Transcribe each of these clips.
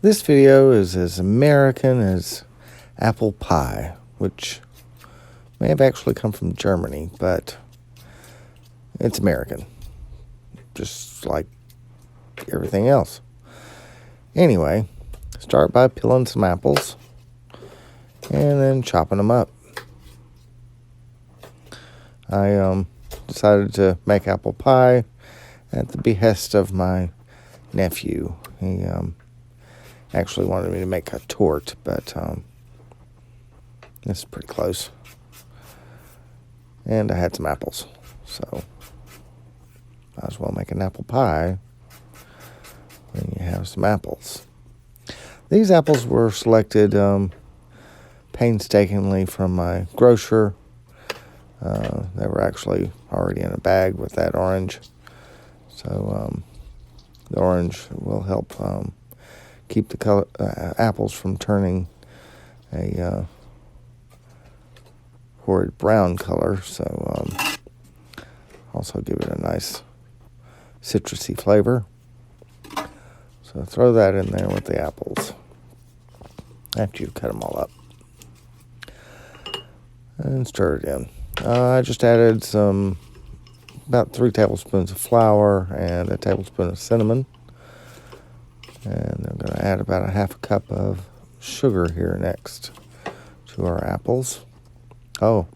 This video is as American as apple pie, which may have actually come from Germany, but it's American, just like everything else. Anyway, start by peeling some apples and then chopping them up. I decided to make apple pie at the behest of my nephew. He actually wanted me to make a tort, but this is pretty close. And I had some apples, so might as well make an apple pie when you have some apples. These apples were selected painstakingly from my grocer. They were actually already in a bag with that orange. So the orange will help keep the apples from turning a horrid brown color. So also give it a nice citrusy flavor. So throw that in there with the apples after you cut them all up. And stir it in. I just added about 3 tablespoons of flour and a tablespoon of cinnamon. And I'm going to add about a half a cup of sugar here next to our apples. Oh,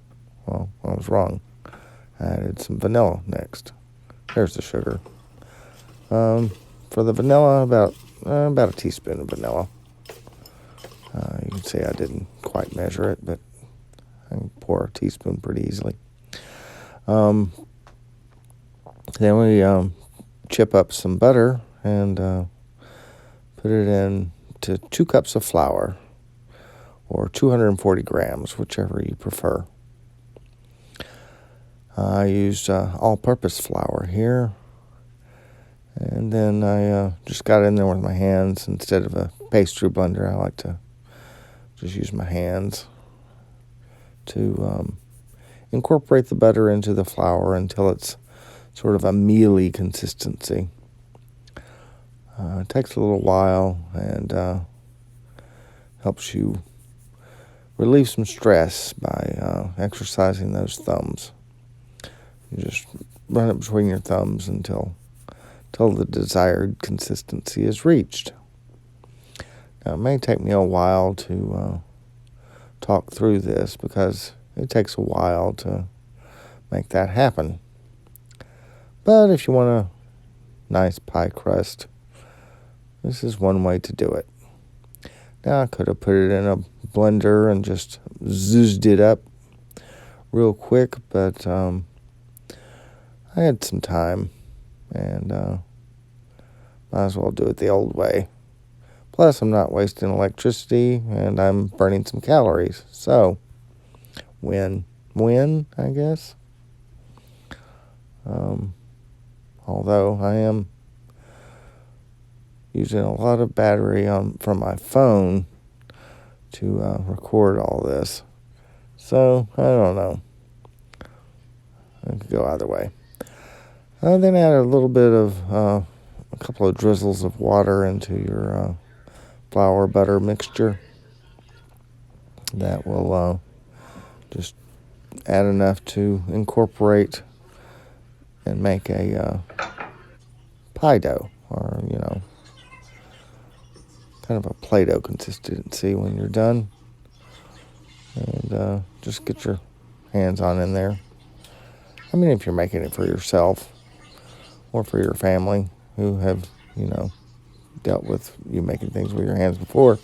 well, I was wrong. I added some vanilla next. There's the sugar. For the vanilla, about a teaspoon of vanilla. You can see I didn't quite measure it, but I can pour a teaspoon pretty easily. Then we chip up some butter and put it into 2 cups of flour, or 240 grams, whichever you prefer. I used all-purpose flour here, and then I just got in there with my hands. Instead of a pastry blender, I like to just use my hands to incorporate the butter into the flour until it's sort of a mealy consistency. It takes a little while and helps you relieve some stress by exercising those thumbs. You just run it between your thumbs until the desired consistency is reached. Now, it may take me a while to talk through this because it takes a while to make that happen. But if you want a nice pie crust, this is one way to do it. Now, I could have put it in a blender and just zoozed it up real quick, but I had some time and might as well do it the old way. Plus, I'm not wasting electricity and I'm burning some calories. So, win, I guess. Although I am using a lot of battery from my phone to record all this. So, I don't know. I could go either way. Then add a little bit of, a couple of drizzles of water into your flour butter mixture. That will just add enough to incorporate and make a pie dough, or, kind of a Play-Doh consistency when you're done. And just get your hands on in there. I mean, if you're making it for yourself or for your family who have, dealt with you making things with your hands before,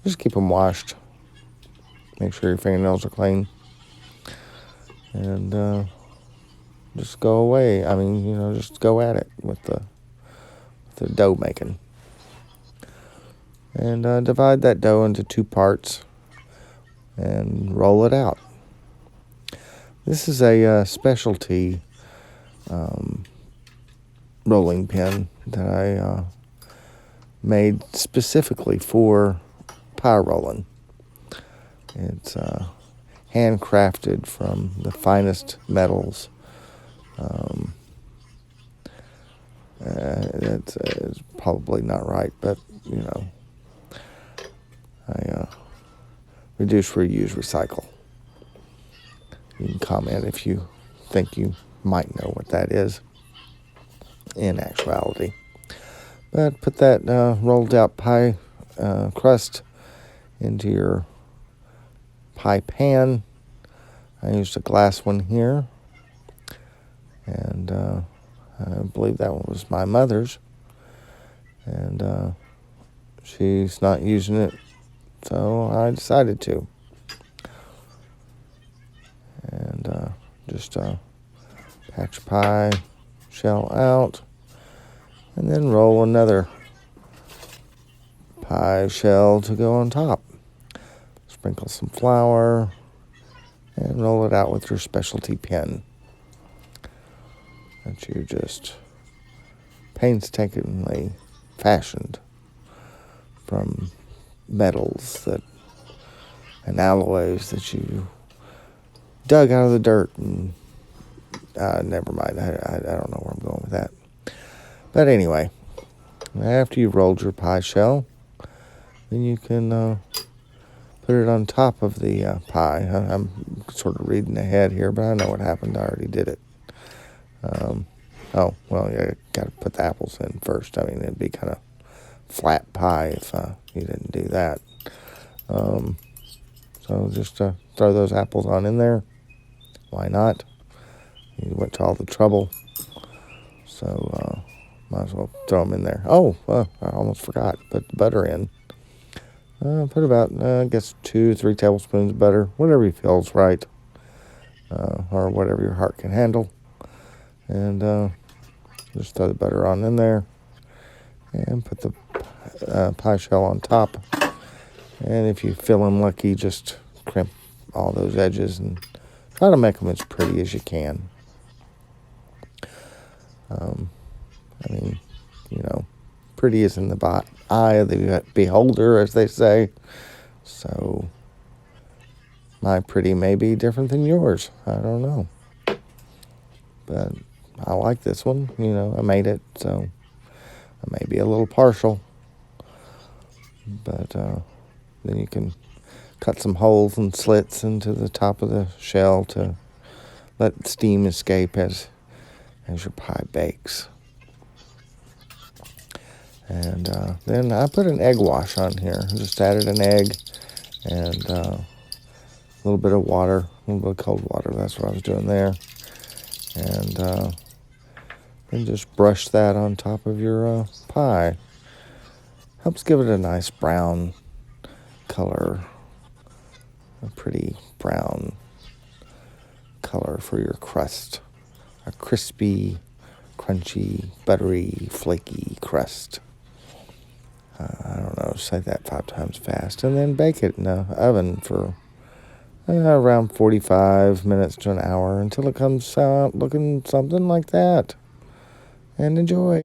just keep them washed. Make sure your fingernails are clean. And just go away. I mean, just go at it with the dough making. And divide that dough into 2 parts and roll it out. This is a specialty rolling pin that I made specifically for pie rolling. It's handcrafted from the finest metals. It's probably not right, but I reduce, reuse, recycle. You can comment if you think you might know what that is in actuality. But put that rolled out pie crust into your pie pan. I used a glass one here, and I believe that one was my mother's, and she's not using it, so I decided to. And just patch pie shell out, and then roll another pie shell to go on top. Sprinkle some flour and roll it out with your specialty pin that you just painstakingly fashioned from metals and alloys that you dug out of the dirt. And never mind, I don't know where I'm going with that. But anyway, after you've rolled your pie shell, then you can put it on top of the pie. I'm sort of reading ahead here, but I know what happened. I already did it. Oh, well, you got to put the apples in first. I mean, it'd be kind of flat pie if you didn't do that. So just throw those apples on in there. Why not? You went to all the trouble, so might as well throw them in there. Oh, I almost forgot. Put the butter in. Put about, I guess, 2-3 tablespoons of butter, whatever you feel is right, or whatever your heart can handle. And just throw the butter on in there, and put the pie shell on top. And if you feel unlucky, just crimp all those edges and try to make them as pretty as you can. I mean, pretty is in the eye of the beholder, as they say. So my pretty may be different than yours. I don't know. But I like this one. I made it, so I may be a little partial. But then you can cut some holes and slits into the top of the shell to let steam escape as your pie bakes. And then I put an egg wash on here. I just added an egg and a little bit of water, a little bit of cold water. That's what I was doing there. And then just brush that on top of your pie. Helps give it a nice brown color, a pretty brown color for your crust. A crispy, crunchy, buttery, flaky crust. I don't know, say that 5 times fast. And then bake it in the oven for around 45 minutes to an hour until it comes out looking something like that. And enjoy.